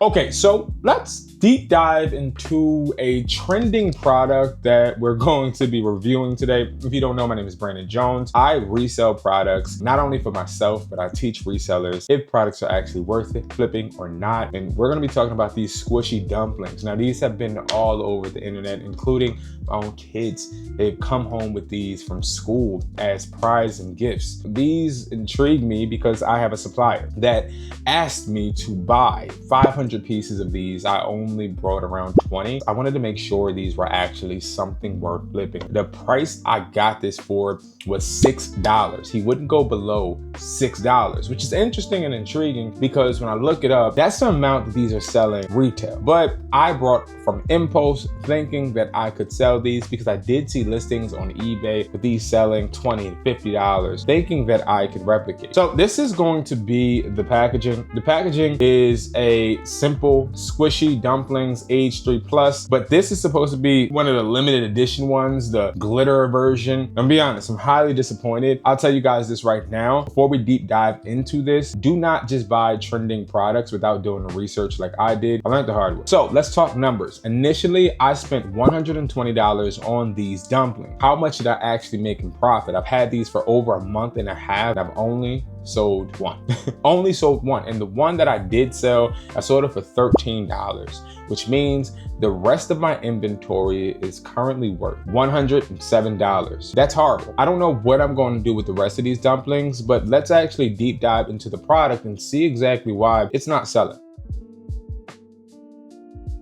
Okay, so let's deep dive into a trending product that we're going to be reviewing today. If you don't know, my name is Brandon Jones. I resell products, not only for myself, but I teach resellers if products are actually worth it, flipping or not. And we're gonna be talking about these squishy dumplings. Now, these have been all over the internet, including my own kids. They've come home with these from school as prize and gifts. These intrigue me because I have a supplier that asked me to buy 500 pieces of these. I only brought around 20. I wanted to make sure these were actually something worth flipping. The price I got this for was $6. He wouldn't go below $6, which is interesting and intriguing because when I look it up, that's the amount that these are selling retail. But I brought from impulse thinking that I could sell these because I did see listings on eBay with these selling $20 and $50, thinking that I could replicate. So this is going to be the packaging. The packaging is a simple squishy dumplings age 3+, but this is supposed to be one of the limited edition ones, the glitter version. I'm be honest, I'm highly disappointed. I'll tell you guys this right now. Before we deep dive into this, do not just buy trending products without doing the research like I did. I learned the hard way. So let's talk numbers. Initially, I spent $120 on these dumplings. How much did I actually make in profit? I've had these for over a month and a half. And I've only sold one. Only sold one. And the one that I did sell, I sold it for $13, which means the rest of my inventory is currently worth $107. That's horrible. I don't know what I'm going to do with the rest of these dumplings, but let's actually deep dive into the product and see exactly why it's not selling.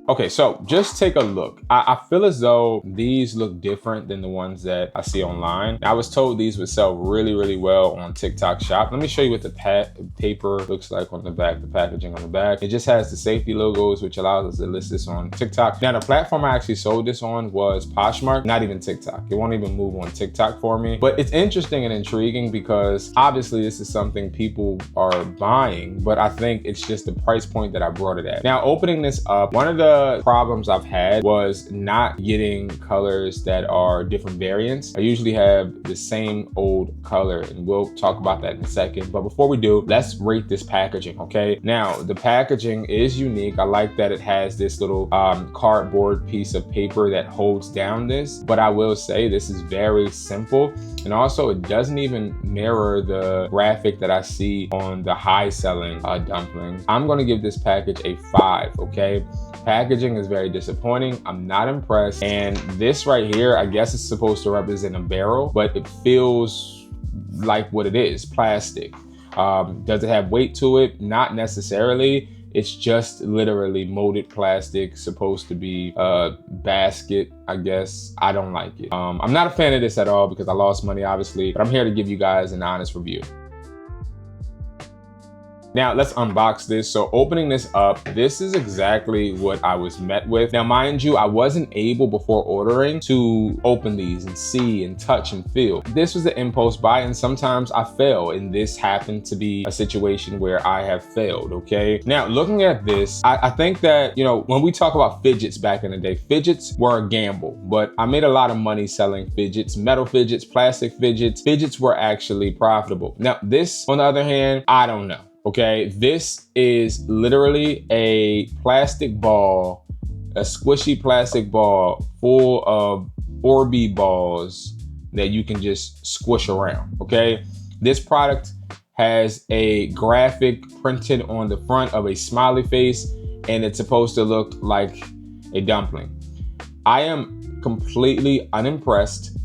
Okay, so just take a look. I feel as though these look different than the ones that I see online. I was told these would sell really, really well on TikTok Shop. Let me show you what the paper looks like on the back, the packaging on the back. It just has the safety logos, which allows us to list this on TikTok. Now, the platform I actually sold this on was Poshmark, not even TikTok. It won't even move on TikTok for me. But it's interesting and intriguing because obviously this is something people are buying, but I think it's just the price point that I brought it at. Now, opening this up, one of the problems I've had was not getting colors that are different variants. I usually have the same old color, and we'll talk about that in a second. But before we do, let's rate this packaging, okay? Now, the packaging is unique. I like that it has this little cardboard piece of paper that holds down this, but I will say this is very simple. And also it doesn't even mirror the graphic that I see on the high selling dumplings. I'm gonna give this package a 5, okay? Packaging is very disappointing. I'm not impressed. And this right here, I guess it's supposed to represent a barrel, but it feels like what it is, plastic. Does it have weight to it? Not necessarily. It's just literally molded plastic, supposed to be a basket, I guess. I don't like it. I'm not a fan of this at all because I lost money, obviously, but I'm here to give you guys an honest review. Now let's unbox this. So opening this up, this is exactly what I was met with. Now, mind you, I wasn't able before ordering to open these and see and touch and feel. This was the impulse buy, and sometimes I fail, and this happened to be a situation where I have failed, okay? Now, looking at this, I think that, you know, when we talk about fidgets back in the day, fidgets were a gamble, but I made a lot of money selling fidgets, metal fidgets, plastic fidgets. Fidgets were actually profitable. Now, this, on the other hand, I don't know. Okay, this is literally a plastic ball, a squishy plastic ball full of Orby balls that you can just squish around, okay? This product has a graphic printed on the front of a smiley face, and it's supposed to look like a dumpling. I am completely unimpressed.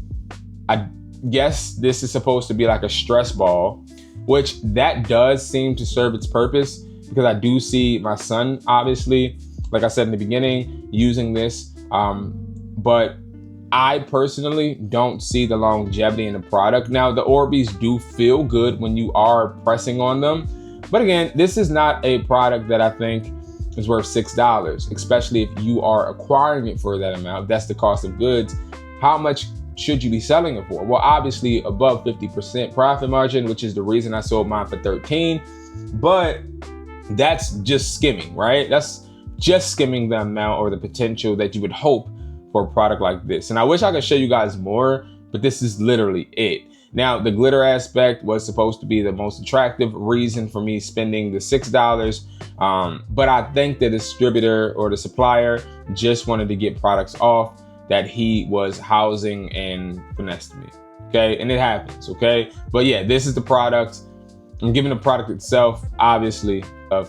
I guess this is supposed to be like a stress ball, which that does seem to serve its purpose because I do see my son, obviously, like I said in the beginning, using this. But I personally don't see the longevity in the product. Now, the Orbeez do feel good when you are pressing on them. But again, this is not a product that I think is worth $6, especially if you are acquiring it for that amount. That's the cost of goods. How much should you be selling it for? Well, obviously above 50% profit margin, which is the reason I sold mine for 13, but that's just skimming, right? That's just skimming the amount or the potential that you would hope for a product like this. And I wish I could show you guys more, but this is literally it. Now, the glitter aspect was supposed to be the most attractive reason for me spending the $6. But I think the distributor or the supplier just wanted to get products off that he was housing and finessed me. Okay, and it happens, okay? But yeah, this is the product. I'm giving the product itself, obviously, a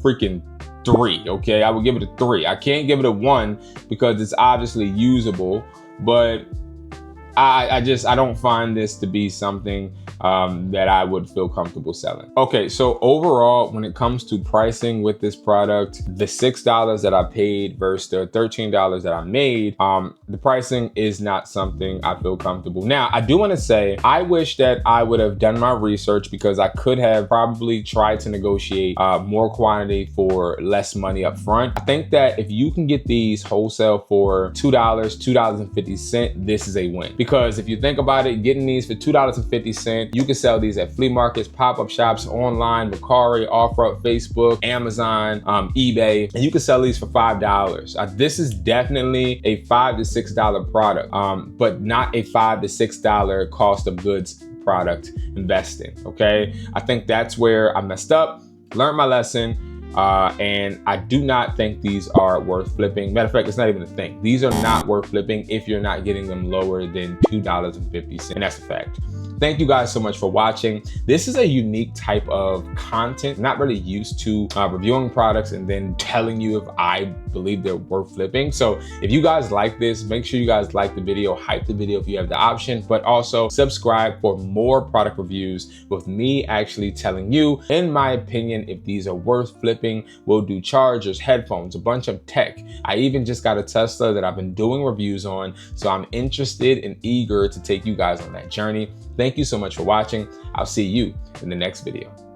freaking 3, okay? I would give it a 3. I can't give it a 1 because it's obviously usable, but I don't find this to be something that I would feel comfortable selling. Okay, so overall, when it comes to pricing with this product, the $6 that I paid versus the $13 that I made, the pricing is not something I feel comfortable. Now, I do want to say, I wish that I would have done my research because I could have probably tried to negotiate more quantity for less money up front. I think that if you can get these wholesale for $2, $2.50, this is a win. Because if you think about it, getting these for $2.50, you can sell these at flea markets, pop-up shops, online, Mercari, OfferUp, Facebook, Amazon, eBay, and you can sell these for $5. This is definitely a $5 to $6 product, but not a $5 to $6 cost of goods product investing, okay? I think that's where I messed up, learned my lesson, and I do not think these are worth flipping. Matter of fact, it's not even a thing. These are not worth flipping if you're not getting them lower than $2.50, and that's a fact. Thank you guys so much for watching. This is a unique type of content, not really used to reviewing products and then telling you if I believe they're worth flipping. So if you guys like this, make sure you guys like the video, hype the video if you have the option, but also subscribe for more product reviews with me actually telling you, in my opinion, if these are worth flipping. We'll do chargers, headphones, a bunch of tech. I even just got a Tesla that I've been doing reviews on, so I'm interested and eager to take you guys on that journey. Thank you so much for watching. I'll see you in the next video.